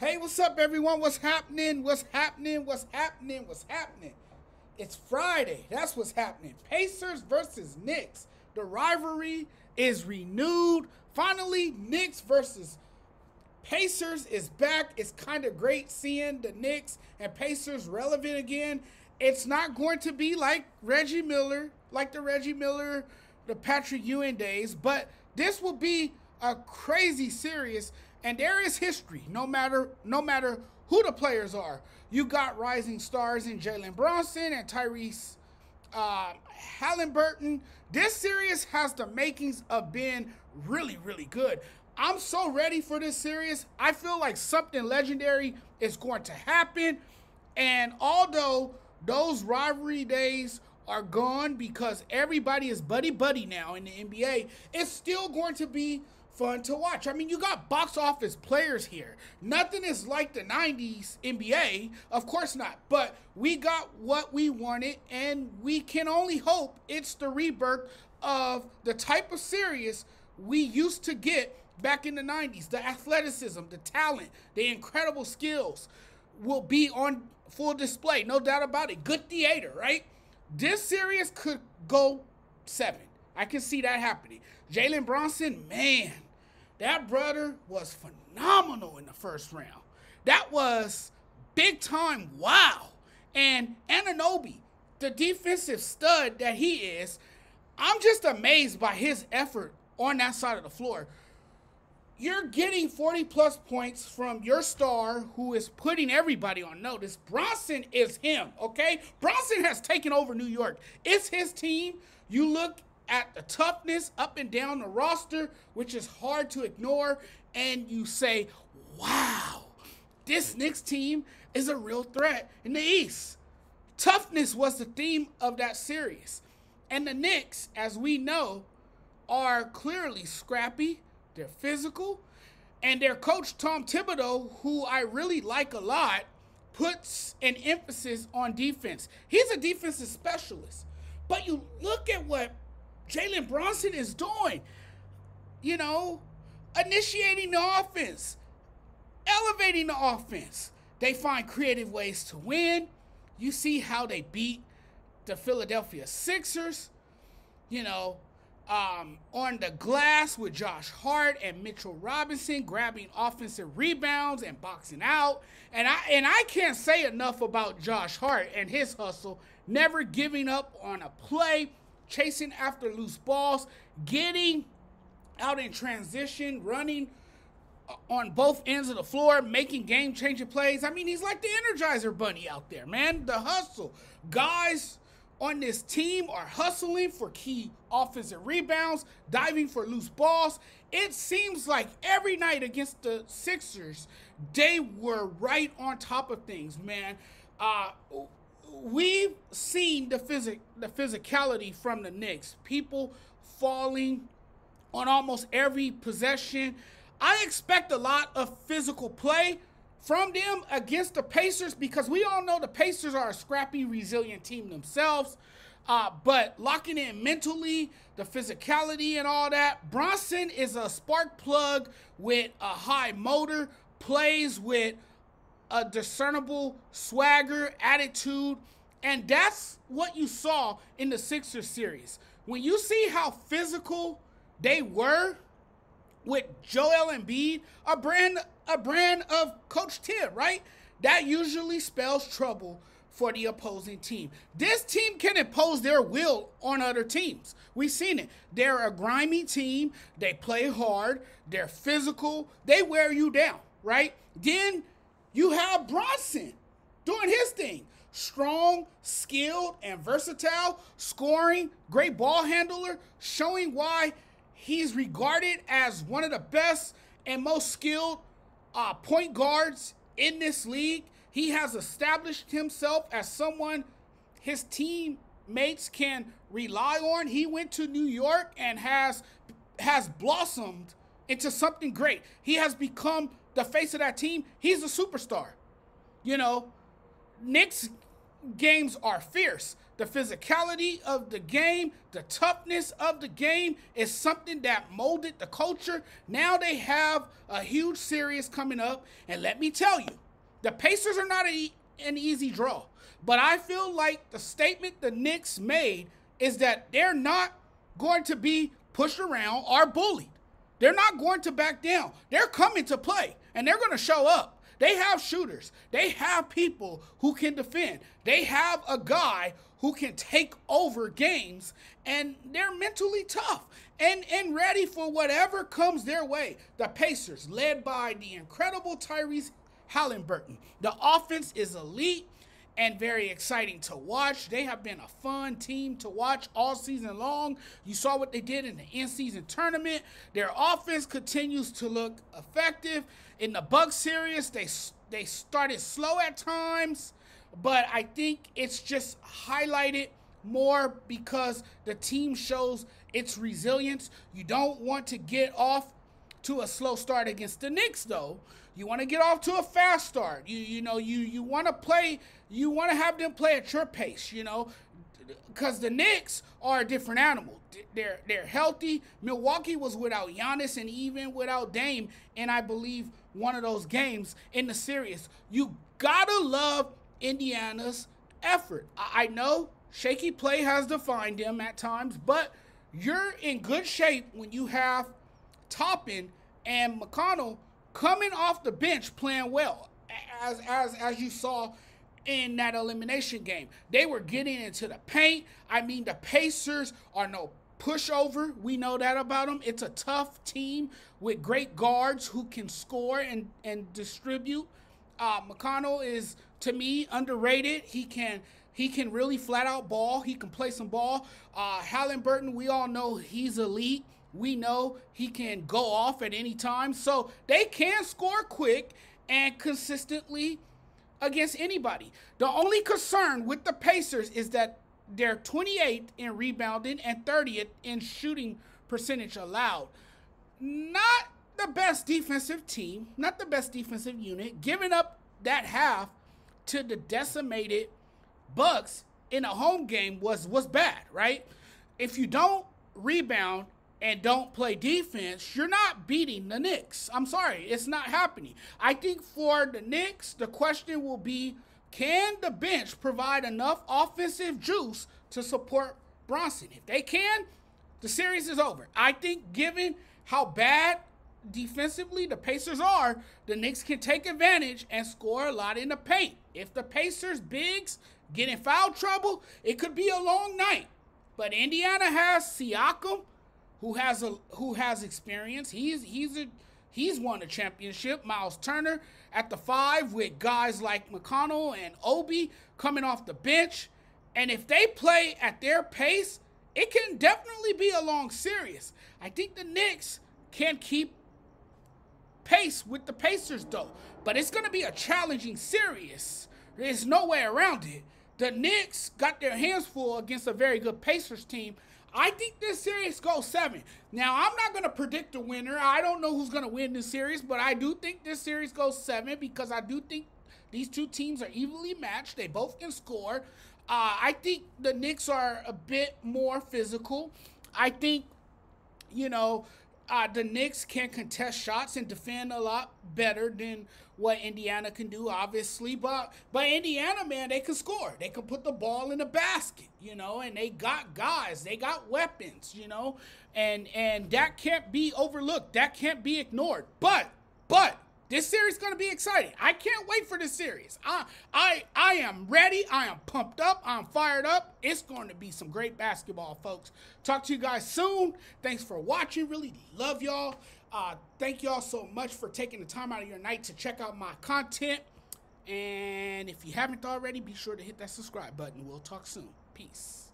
Hey, what's up, everyone? What's happening? What's happening? What's happening? What's happening? It's Friday. That's what's happening. Pacers versus Knicks. The rivalry is renewed. Finally, Knicks versus Pacers is back. It's kind of great seeing the Knicks and Pacers relevant again. It's not going to be like Reggie Miller, the Patrick Ewing days, but this will be a crazy series, and there is history. No matter who the players are, you got rising stars in Jalen Brunson and Tyrese Halliburton. This series has the makings of being really, really good. I'm so ready for this series. I feel like something legendary is going to happen. And although those rivalry days are gone because everybody is buddy-buddy now in the NBA, it's still going to be fun to watch. I mean, you got box office players here. Nothing is like the 90s NBA. Of course not. But we got what we wanted, and we can only hope it's the rebirth of the type of series we used to get back in the 90s. The athleticism, the talent, the incredible skills will be on full display. No doubt about it. Good theater, right? This series could go 7. I can see that happening. Jalen Brunson, man, that brother was phenomenal in the first round. That was big time wow. And Anunoby, the defensive stud that he is, I'm just amazed by his effort on that side of the floor. You're getting 40-plus points from your star who is putting everybody on notice. Brunson is him, okay? Brunson has taken over New York. It's his team. You look at the toughness up and down the roster, which is hard to ignore, and you say, wow, this Knicks team is a real threat in the East. Toughness was the theme of that series. And the Knicks, as we know, are clearly scrappy. They're physical, and their coach, Tom Thibodeau, who I really like a lot, puts an emphasis on defense. He's a defensive specialist. But you look at what Jalen Brunson is doing, initiating the offense, elevating the offense. They find creative ways to win. You see how they beat the Philadelphia Sixers, on the glass with Josh Hart and Mitchell Robinson grabbing offensive rebounds and boxing out. And I can't say enough about Josh Hart and his hustle, never giving up on a play, chasing after loose balls, getting out in transition, running on both ends of the floor, making game-changing plays. I mean, he's like the Energizer Bunny out there, man. The hustle. Guys on this team are hustling for key offensive rebounds, diving for loose balls. It seems like every night against the Sixers, they were right on top of things, man. We've seen the physicality from the Knicks. People falling on almost every possession. I expect a lot of physical play from them against the Pacers, because we all know the Pacers are a scrappy, resilient team themselves. But locking in mentally, the physicality and all that. Brunson is a spark plug with a high motor, plays with a discernible swagger, attitude, and that's what you saw in the Sixers series. When you see how physical they were with Joel Embiid, a brand of Coach Tibb, right? That usually spells trouble for the opposing team. This team can impose their will on other teams. We've seen it. They're a grimy team. They play hard. They're physical. They wear you down, right? Then you have Brunson doing his thing. Strong, skilled, and versatile, scoring, great ball handler, showing why he's regarded as one of the best and most skilled point guards in this league. He has established himself as someone his teammates can rely on. He went to New York and has blossomed into something great. He has become the face of that team. He's a superstar. Knicks games are fierce. The physicality of the game, the toughness of the game is something that molded the culture. Now they have a huge series coming up. And let me tell you, the Pacers are not an easy draw. But I feel like the statement the Knicks made is that they're not going to be pushed around or bullied. They're not going to back down. They're coming to play, and they're going to show up. They have shooters. They have people who can defend. They have a guy who can take over games, and they're mentally tough and ready for whatever comes their way. The Pacers, led by the incredible Tyrese Halliburton. The offense is elite and very exciting to watch. They have been a fun team to watch all season long. You saw what they did in the in-season tournament. Their offense continues to look effective. In the Bucks series, they started slow at times, but I think it's just highlighted more because the team shows its resilience. You don't want to get off to a slow start against the Knicks, though. You want to get off to a fast start. You want to play. You want to have them play at your pace. Because the Knicks are a different animal. They're healthy. Milwaukee was without Giannis and even without Dame, and I believe one of those games in the series. You gotta love Indiana's effort. I know shaky play has defined them at times, but you're in good shape when you have Toppin and McConnell coming off the bench playing well, as you saw in that elimination game. They were getting into the paint. I mean, the Pacers are no pushover. We know that about them. It's a tough team with great guards who can score and distribute. McConnell is, to me, underrated. He can really flat out ball. He can play some ball. Halliburton, we all know he's elite. We know he can go off at any time. So they can score quick and consistently against anybody. The only concern with the Pacers is that they're 28th in rebounding and 30th in shooting percentage allowed. Not the best defensive team, not the best defensive unit. Giving up that half to the decimated Bucks in a home game was bad, right? If you don't rebound and don't play defense, you're not beating the Knicks. I'm sorry, it's not happening. I think for the Knicks, the question will be, can the bench provide enough offensive juice to support Bronson? If they can, the series is over. I think given how bad defensively the Pacers are, the Knicks can take advantage and score a lot in the paint. If the Pacers bigs get in foul trouble, it could be a long night. But Indiana has Siakam, who has experience. He's won a championship. Miles Turner at the 5 with guys like McConnell and Obi coming off the bench. And if they play at their pace, it can definitely be a long series. I think the Knicks can keep pace with the Pacers, though. But it's going to be a challenging series. There's no way around it. The Knicks got their hands full against a very good Pacers team. I think this series goes 7. Now, I'm not going to predict the winner. I don't know who's going to win this series, but I do think this series goes 7 because I do think these two teams are evenly matched. They both can score. I think the Knicks are a bit more physical. I think, the Knicks can contest shots and defend a lot better than what Indiana can do, obviously. But Indiana, man, they can score. They can put the ball in the basket, and they got guys. They got weapons, and that can't be overlooked. That can't be ignored. But this series is going to be exciting. I can't wait for this series. I am ready. I am pumped up. I'm fired up. It's going to be some great basketball, folks. Talk to you guys soon. Thanks for watching. Really love y'all. Thank y'all so much for taking the time out of your night to check out my content. And if you haven't already, be sure to hit that subscribe button. We'll talk soon. Peace.